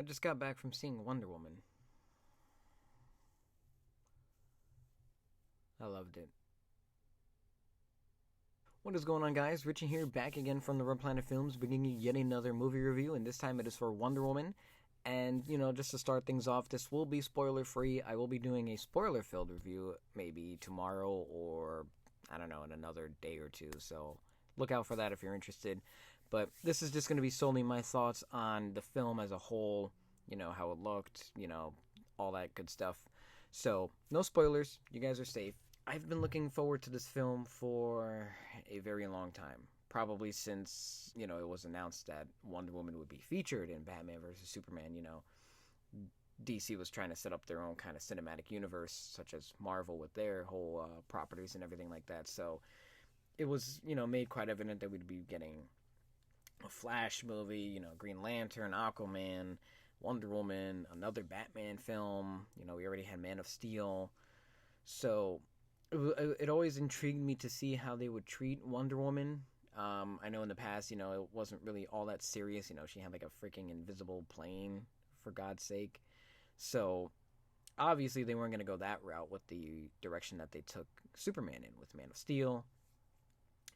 I just got back from seeing Wonder Woman. I loved it. What is going on, guys? Richie here, back again from the Red Planet Films, bringing you yet another movie review, and this time it is for Wonder Woman. And, just to start things off, this will be spoiler free. I will be doing a spoiler filled review maybe tomorrow or, I don't know, in another day or two. So look out for that if you're interested. But this is just going to be solely my thoughts on the film as a whole, how it looked, all that good stuff. So, no spoilers. You guys are safe. I've been looking forward to this film for a very long time. Probably since, it was announced that Wonder Woman would be featured in Batman vs. Superman. DC was trying to set up their own kind of cinematic universe, such as Marvel with their whole properties and everything like that. So it was, made quite evident that we'd be getting a Flash movie, Green Lantern, Aquaman, Wonder Woman, another Batman film. We already had Man of Steel. So it always intrigued me to see how they would treat Wonder Woman. I know in the past, it wasn't really all that serious. She had like a freaking invisible plane, for God's sake. So obviously they weren't going to go that route with the direction that they took Superman in with Man of Steel.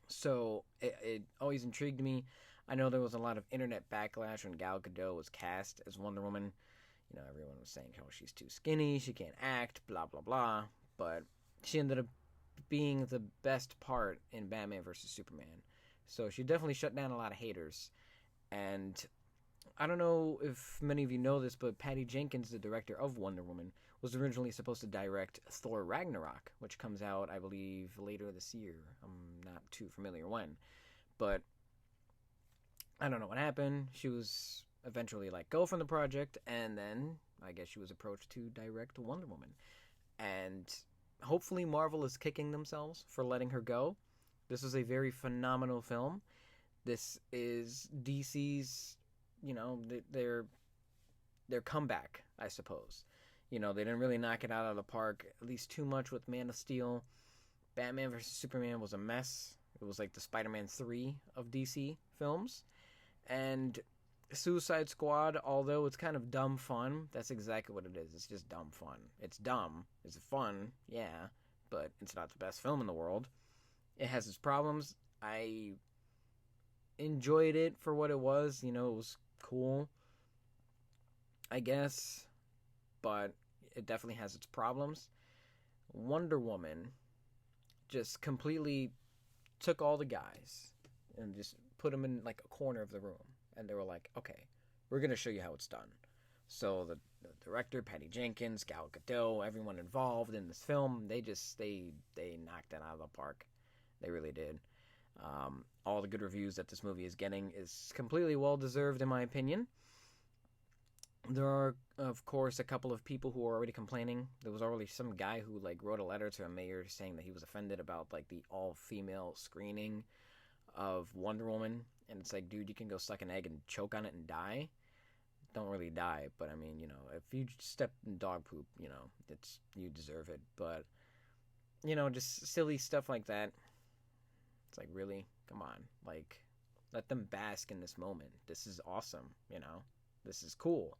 So it always intrigued me. I know there was a lot of internet backlash when Gal Gadot was cast as Wonder Woman. Everyone was saying, oh, she's too skinny, she can't act, blah, blah, blah. But she ended up being the best part in Batman vs. Superman. So she definitely shut down a lot of haters. And I don't know if many of you know this, but Patty Jenkins, the director of Wonder Woman, was originally supposed to direct Thor Ragnarok, which comes out, I believe, later this year. I'm not too familiar when. But I don't know what happened. She was eventually let go from the project, and then I guess she was approached to direct Wonder Woman. And hopefully Marvel is kicking themselves for letting her go. This is a very phenomenal film. This is DC's, their comeback, I suppose. They didn't really knock it out of the park, at least too much with Man of Steel. Batman vs. Superman was a mess. It was like the Spider-Man 3 of DC films. And Suicide Squad, although it's kind of dumb fun, that's exactly what it is. It's just dumb fun. It's dumb. It's fun, yeah, but it's not the best film in the world. It has its problems. I enjoyed it for what it was. It was cool, I guess, but it definitely has its problems. Wonder Woman just completely took all the guys and just put them in like a corner of the room. And they were like, okay, we're going to show you how it's done. So the director, Patty Jenkins, Gal Gadot, everyone involved in this film, they knocked it out of the park. They really did. All the good reviews that this movie is getting is completely well-deserved, in my opinion. There are, of course, a couple of people who are already complaining. There was already some guy who wrote a letter to a mayor saying that he was offended about the all-female screening of Wonder Woman. And it's like, dude, you can go suck an egg and choke on it and die. Don't really die, but I mean, if you step in dog poop, you deserve it. But, just silly stuff like that. It's like, really? Come on. Let them bask in this moment. This is awesome, This is cool.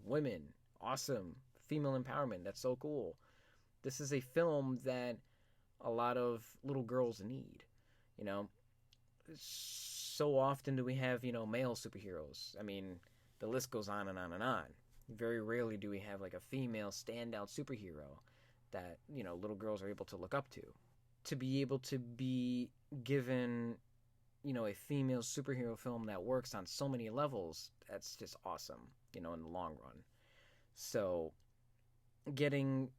Women, awesome. Female empowerment, that's so cool. This is a film that a lot of little girls need, So often do we have, male superheroes. I mean, the list goes on and on and on. Very rarely do we have a female standout superhero that, little girls are able to look up to. To be able to be given, a female superhero film that works on so many levels, that's just awesome, in the long run. So, getting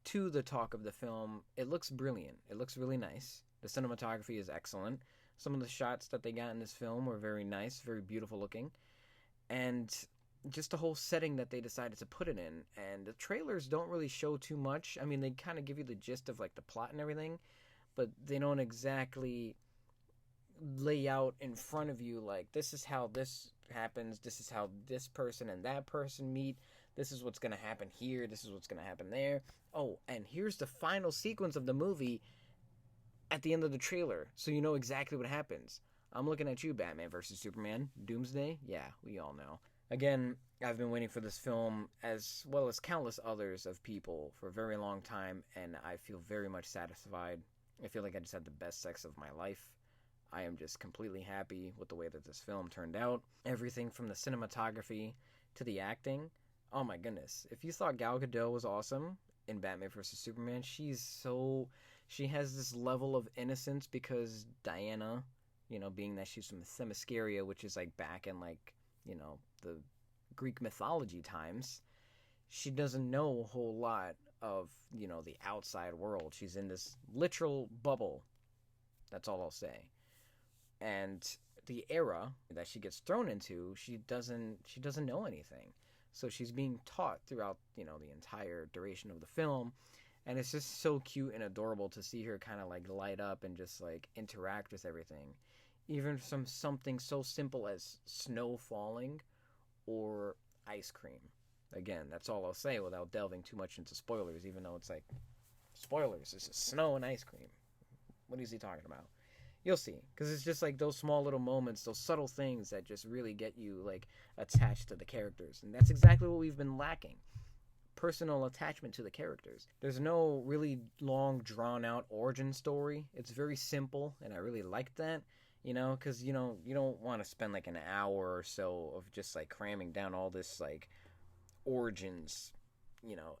to the talk of the film, it looks brilliant. It looks really nice. The cinematography is excellent. Some of the shots that they got in this film were very nice, very beautiful looking. And just the whole setting that they decided to put it in. And the trailers don't really show too much. I mean, they kind of give you the gist of the plot and everything, but they don't exactly lay out in front of you this is how this happens, this is how this person and that person meet, this is what's going to happen here, this is what's going to happen there. Oh, and here's the final sequence of the movie at the end of the trailer, so you know exactly what happens. I'm looking at you, Batman vs. Superman. Doomsday? Yeah, we all know. Again, I've been waiting for this film as well as countless others of people for a very long time, and I feel very much satisfied. I feel like I just had the best sex of my life. I am just completely happy with the way that this film turned out. Everything from the cinematography to the acting. Oh my goodness. If you thought Gal Gadot was awesome in Batman vs. Superman, she has this level of innocence because Diana, being that she's from Themyscira, which is like back in like, the Greek mythology times, she doesn't know a whole lot of, the outside world. She's in this literal bubble. That's all I'll say. And the era that she gets thrown into, she doesn't know anything. So she's being taught throughout, the entire duration of the film. And it's just so cute and adorable to see her kind of like light up and just like interact with everything. Even from something so simple as snow falling or ice cream. Again, that's all I'll say without delving too much into spoilers, even though it's like, spoilers, it's just snow and ice cream. What is he talking about? You'll see, because it's just like those small little moments, those subtle things that just really get you like attached to the characters. And that's exactly what we've been lacking. Personal attachment to the characters. There's no really long, drawn-out origin story. It's very simple, and I really liked that. Because, you don't want to spend like an hour or so of just like cramming down all this like origins,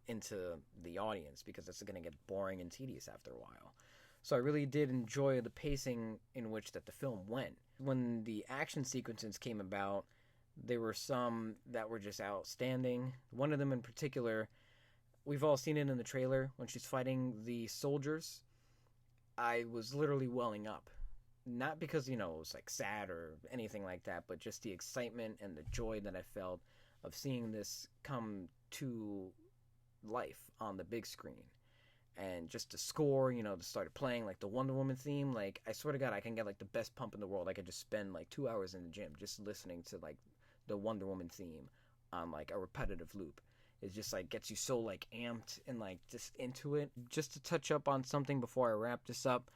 into the audience, because it's going to get boring and tedious after a while. So I really did enjoy the pacing in which that the film went. When the action sequences came about, there were some that were just outstanding. One of them in particular, we've all seen it in the trailer, when she's fighting the soldiers. I was literally welling up. Not because, it was like sad or anything like that, but just the excitement and the joy that I felt of seeing this come to life on the big screen. And just the score, to start playing like the Wonder Woman theme, like I swear to God, I can get like the best pump in the world. I could just spend like 2 hours in the gym just listening to like the Wonder Woman theme on like a repetitive loop. It just like gets you so like amped and like just into it. Just to touch up on something before I wrap this up,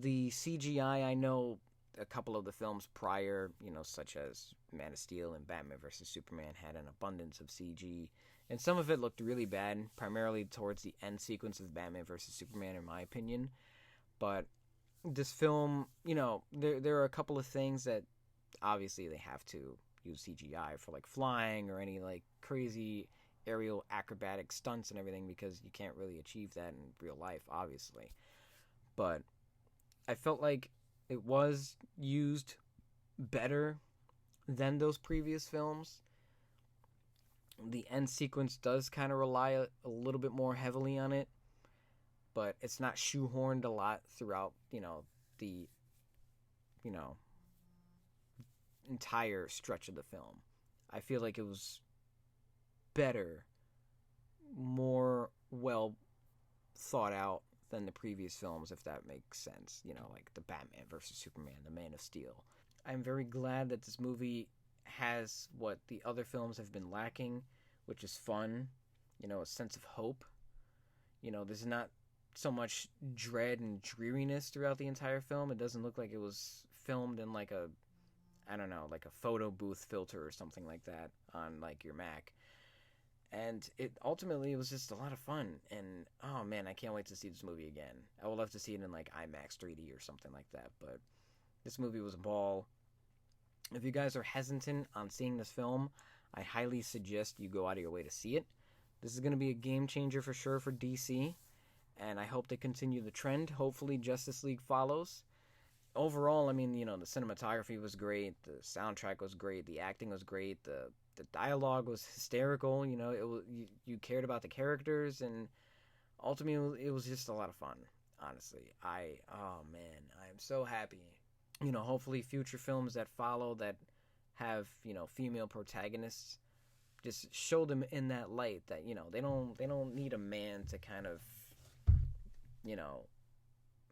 the CGI, I know a couple of the films prior, such as Man of Steel and Batman vs. Superman, had an abundance of CG. And some of it looked really bad, primarily towards the end sequence of Batman vs. Superman, in my opinion. But this film, there are a couple of things that obviously they have to use CGI for, like flying or any like crazy aerial acrobatic stunts and everything, because you can't really achieve that in real life, obviously. But I felt like it was used better than those previous films. The end sequence does kind of rely a little bit more heavily on it, but it's not shoehorned a lot throughout, the, entire stretch of the film. I feel like it was better, more well thought out than the previous films, if that makes sense. Like the Batman vs. Superman, the Man of Steel. I'm very glad that this movie has what the other films have been lacking, which is fun, a sense of hope. There's not so much dread and dreariness throughout the entire film. It doesn't look like it was filmed in like a, I don't know, like a photo booth filter or something like that on like your Mac. And it was just a lot of fun. And oh man, I can't wait to see this movie again. I would love to see it in like IMAX 3D or something like that. But this movie was a ball. If you guys are hesitant on seeing this film, I highly suggest you go out of your way to see it. This is going to be a game changer for sure for DC, and I hope they continue the trend. Hopefully Justice League follows. Overall, I mean, the cinematography was great, the soundtrack was great, the acting was great, the dialogue was hysterical. You cared about the characters, and ultimately it was just a lot of fun. Honestly, oh man, I am so happy. Hopefully future films that follow that have, female protagonists, just show them in that light that, they don't need a man to kind of,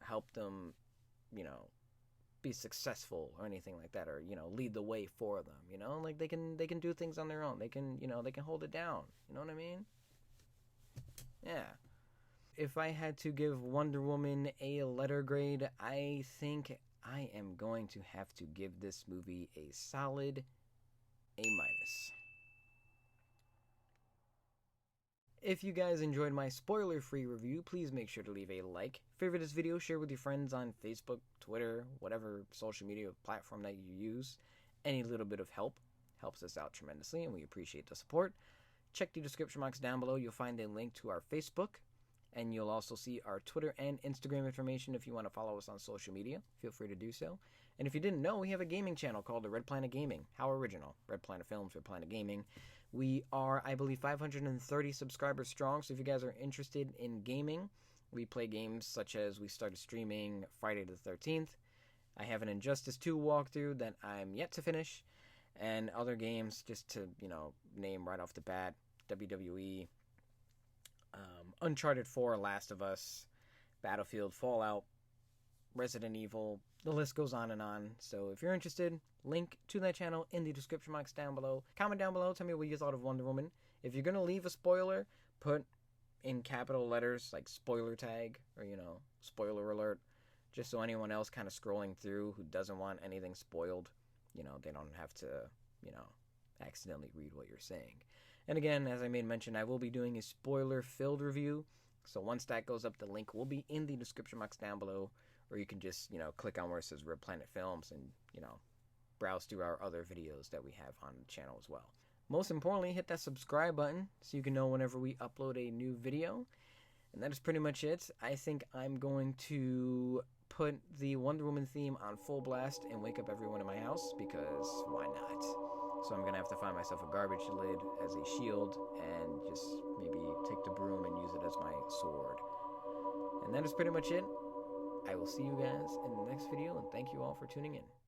help them, be successful or anything like that, or, lead the way for them, like they can do things on their own. They can, they can hold it down. You know what I mean? Yeah. If I had to give Wonder Woman a letter grade, I think I am going to have to give this movie a solid A-. If you guys enjoyed my spoiler-free review, please make sure to leave a like, favorite this video, share with your friends on Facebook, Twitter, whatever social media platform that you use. Any little bit of help helps us out tremendously, and we appreciate the support. Check the description box down below. You'll find a link to our Facebook, and you'll also see our Twitter and Instagram information if you want to follow us on social media. Feel free to do so. And if you didn't know, we have a gaming channel called the Red Planet Gaming. How original. Red Planet Films, Red Planet Gaming. We are, I believe, 530 subscribers strong, so if you guys are interested in gaming, we play games such as we started streaming Friday the 13th. I have an Injustice 2 walkthrough that I'm yet to finish, and other games, just to, name right off the bat, WWE, Uncharted 4, Last of Us, Battlefield, Fallout, Resident Evil, the list goes on and on. So if you're interested, link to that channel in the description box down below. Comment down below, tell me what you thought of Wonder Woman. If you're going to leave a spoiler, put in capital letters like spoiler tag or, spoiler alert, just so anyone else kind of scrolling through who doesn't want anything spoiled, they don't have to, accidentally read what you're saying. And again, as I made mention, I will be doing a spoiler-filled review. So once that goes up, the link will be in the description box down below. Or you can just, click on where it says Red Planet Films and, browse through our other videos that we have on the channel as well. Most importantly, hit that subscribe button so you can know whenever we upload a new video. And that is pretty much it. I think I'm going to put the Wonder Woman theme on full blast and wake up everyone in my house, because why not? So I'm going to have to find myself a garbage lid as a shield and just maybe take the broom and use it as my sword. And that is pretty much it. I will see you guys in the next video, and thank you all for tuning in.